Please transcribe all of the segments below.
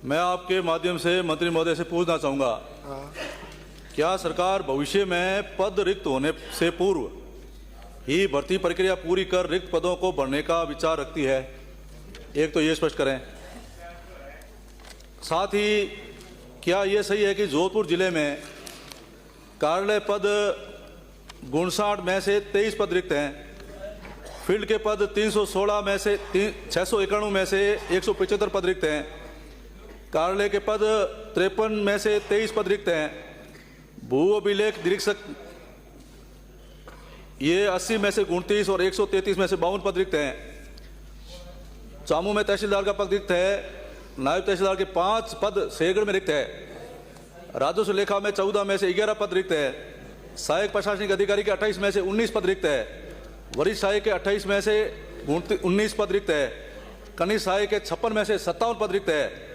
मैं आपके माध्यम से मंत्री महोदय से पूछना चाहूँगा, क्या सरकार भविष्य में पद रिक्त होने से पूर्व ही भर्ती प्रक्रिया पूरी कर रिक्त पदों को भरने का विचार रखती है? एक तो ये स्पष्ट करें। साथ ही क्या ये सही है कि जोधपुर जिले में कार्यालय पद 59 में से 23 पद रिक्त हैं, फील्ड के पद 316 में से 691 में से 175 पद रिक्त हैं, कार्यालय के पद 53 में से 23 पद रिक्त हैं, भू अभिलेख निरीक्षक ये 80 में से 29 और 133 में से 52 पद रिक्त हैं। चामू में तहसीलदार का पद रिक्त है, नायब तहसीलदार के 5 पद शेरगढ़ में रिक्त है, राजस्व लेखा में 14 में से 11 पद रिक्त है, सहायक प्रशासनिक अधिकारी के 28 में से 19 पद रिक्त है, वरिष्ठ सहायक के 28 में से 19 पद रिक्त है, कनिष्ठ सहायक के 56 में से 57 पद रिक्त है,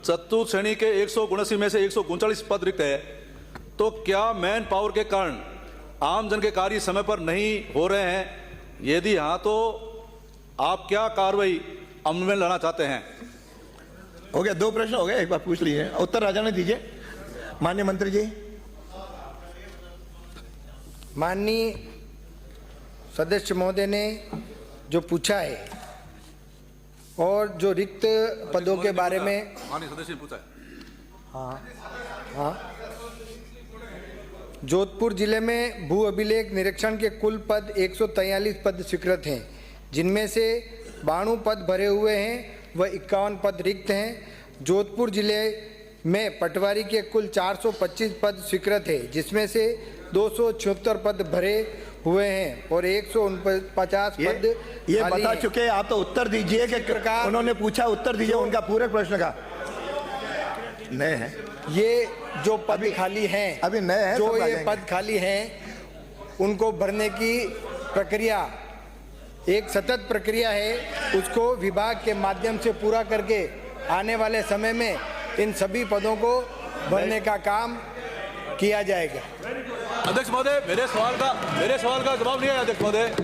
चतुर्थ श्रेणी के 179 में से 139 पद रिक्त है। तो क्या मैन पावर के कारण आम जन के कार्य समय पर नहीं हो रहे हैं? यदि हाँ, तो आप क्या कार्रवाई अमल में लाना चाहते हैं? हो गया, 2 प्रश्न हो गए, एक बार पूछ लिए, उत्तर राजा ने दीजिए। माननीय मंत्री जी। माननीय सदस्य महोदय ने जो पूछा है और जो रिक्त पदों के बारे में माननीय सदस्य ने पूछा है। हाँ, जोधपुर जिले में भू अभिलेख निरीक्षण के कुल पद 143 पद स्वीकृत हैं, जिनमें से 92 पद भरे हुए हैं व 51 पद रिक्त हैं। जोधपुर जिले में पटवारी के कुल 425 पद स्वीकृत है, जिसमें से 276 पद भरे हुए हैं और 149 पद ये बता चुके, आप तो उत्तर दीजिए कि उन्होंने पूछा, उत्तर दीजिए उनका पूरे प्रश्न का। नए हैं ये जो पद खाली हैं, अभी नए हैं, जो ये पद खाली हैं उनको भरने की प्रक्रिया एक सतत प्रक्रिया है, उसको विभाग के माध्यम से पूरा करके आने वाले समय में इन सभी पदों को भरने का काम किया जाएगा। अध्यक्ष महोदय, मेरे सवाल का जवाब नहीं है। अध्यक्ष महोदय,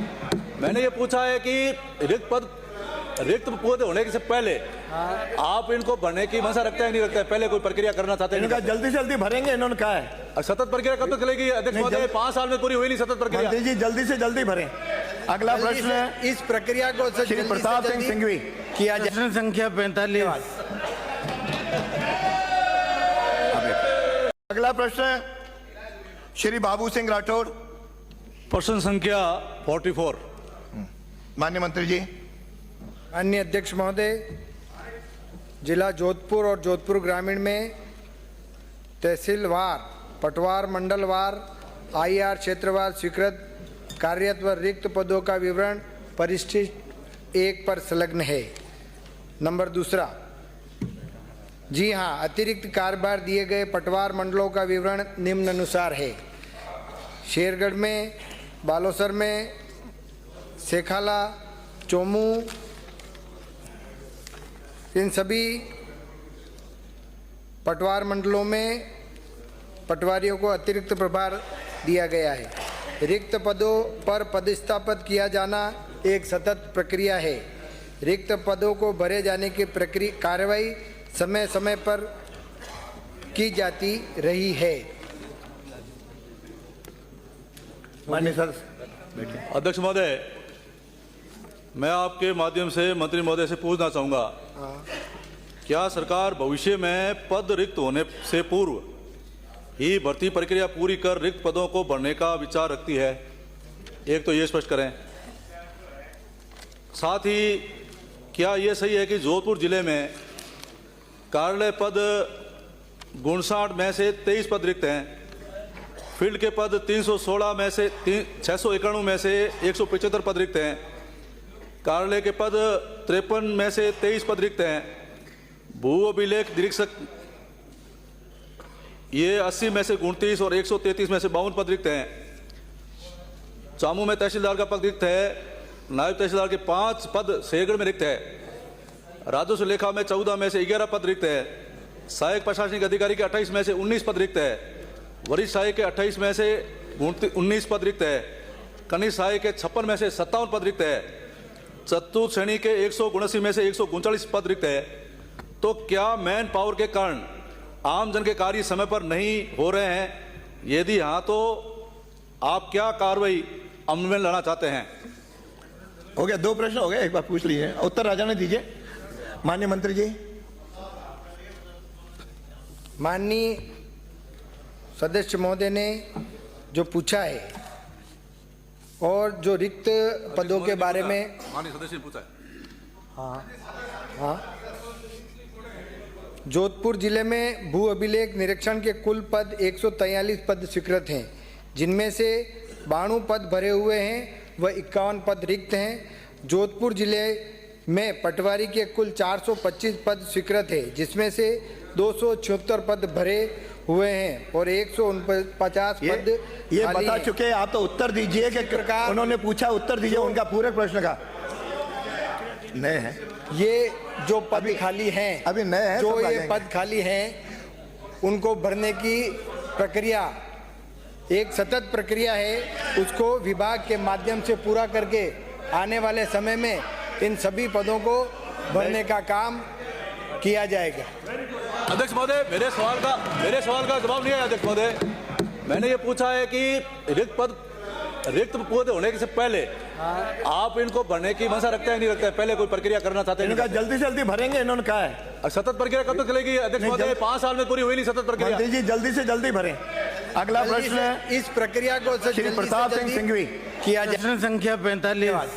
मैंने ये पूछा है कि रिक्त पद होने से पहले आप इनको भरने की मंशा रखते हैं नहीं रखते हैं? पहले कोई प्रक्रिया करना चाहते हैं? जल्दी से जल्दी भरेंगे, इन्होंने कहा है। सतत प्रक्रिया कब तक चलेगी अध्यक्ष महोदय? 5 साल में पूरी हुई नहीं सतत प्रक्रिया। मंत्री जी जल्दी से जल्दी भरें। अगला प्रश्न है, इस प्रक्रिया को श्री प्रताप सिंह सिंघवी किया जाए। प्रश्न संख्या 45। अगला प्रश्न है श्री बाबू सिंह राठौड़। प्रश्न संख्या 44। माननीय मंत्री जी। माननीय अध्यक्ष महोदय, जिला जोधपुर और जोधपुर ग्रामीण में तहसीलवार, पटवार मंडलवार, IR क्षेत्रवार स्वीकृत कार्यरत व रिक्त पदों का विवरण परिशिष्ट 1 पर संलग्न है। नंबर 2, जी हाँ, अतिरिक्त कार्यभार दिए गए पटवार मंडलों का विवरण निम्नानुसार है। शेरगढ़ में, बालोसर में, सेखाला, चोमू, इन सभी पटवार मंडलों में पटवारियों को अतिरिक्त प्रभार दिया गया है। रिक्त पदों पर पदस्थापित किया जाना एक सतत प्रक्रिया है। रिक्त पदों को भरे जाने की कार्रवाई समय समय पर की जाती रही है। माननीय सर। अध्यक्ष महोदय, मैं आपके माध्यम से मंत्री महोदय से पूछना चाहूँगा, क्या सरकार भविष्य में पद रिक्त होने से पूर्व ही भर्ती प्रक्रिया पूरी कर रिक्त पदों को भरने का विचार रखती है? एक तो ये स्पष्ट करें। साथ ही क्या ये सही है कि जोधपुर जिले में कार्यालय पद 59 में से 23 पद रिक्त हैं, फील्ड के पद 316 में से 691 में से 175 पद रिक्त हैं, कार्यालय के पद 53 में से 23 पद रिक्त हैं, भू अभिलेख निरीक्षक ये 80 में से 29 और 133 में से 52 पद रिक्त हैं। चामू में तहसीलदार का पद रिक्त है, नायब तहसीलदार के 5 पद शेरगढ़ में रिक्त है, राजस्व लेखा में 14 में से 11 पद रिक्त है, सहायक प्रशासनिक अधिकारी के 28 में से 19 पद रिक्त है, वरिष्ठ सहायक के 28 में से 19 पद रिक्त है, कनिष्ठ सहायक के 56 में से 57 पद रिक्त है, चतुर्थ श्रेणी के 179 में से 139 पद रिक्त है। तो क्या मैन पावर के कारण आम जन के कार्य समय पर नहीं हो रहे हैं? यदि हाँ तो आप क्या कार्रवाई अमल में लाना चाहते हैं? हो गया, 2 प्रश्न हो गए, एक बार पूछ लीजिए, उत्तर राजा ने दीजिए। माननीय मंत्री जी। माननीय सदस्य महोदय ने जो पूछा है और जो रिक्त पदों के बारे में माननीय सदस्य ने पूछा है। हाँ, जोधपुर जिले में भू अभिलेख निरीक्षण के कुल पद 143 पद स्वीकृत हैं, जिनमें से 92 पद भरे हुए हैं व 51 पद रिक्त हैं। जोधपुर जिले में पटवारी के कुल 425 पद स्वीकृत है, जिसमें से 276 पद भरे हुए हैं और 149 पद ये खाली बता हैं। चुके हैं, आप तो उत्तर दीजिए कि प्रकार उन्होंने पूछा, उत्तर दीजिए उनका पूरे प्रश्न का। नए हैं ये जो पद खाली हैं, अभी नए हैं, जो सब आ ये जाएंगे। पद खाली हैं उनको भरने की प्रक्रिया एक सतत प्रक्रिया है, उसको विभाग के माध्यम से पूरा करके आने वाले समय में इन सभी पदों को भरने का काम किया जाएगा। अध्यक्ष महोदय, मेरे सवाल का जवाब नहीं है। अध्यक्ष महोदय, मैंने ये पूछा है कि रिक्त पद होने से पहले आप इनको भरने की मंशा रखते हैं नहीं रखते हैं? पहले कोई प्रक्रिया करना चाहते हैं? इनका जल्दी से जल्दी भरेंगे, इन्होंने कहा है। और सतत प्रक्रिया कब तक चलेगी? अध्यक्ष महोदय, 5 साल में पूरी हुई नहीं सतत प्रक्रिया। मंत्री जी जल्दी से जल्दी भरें। अगला प्रश्न है इस प्रक्रिया को श्री प्रताप सिंह सिंघवी। किया जाए। प्रश्न संख्या 45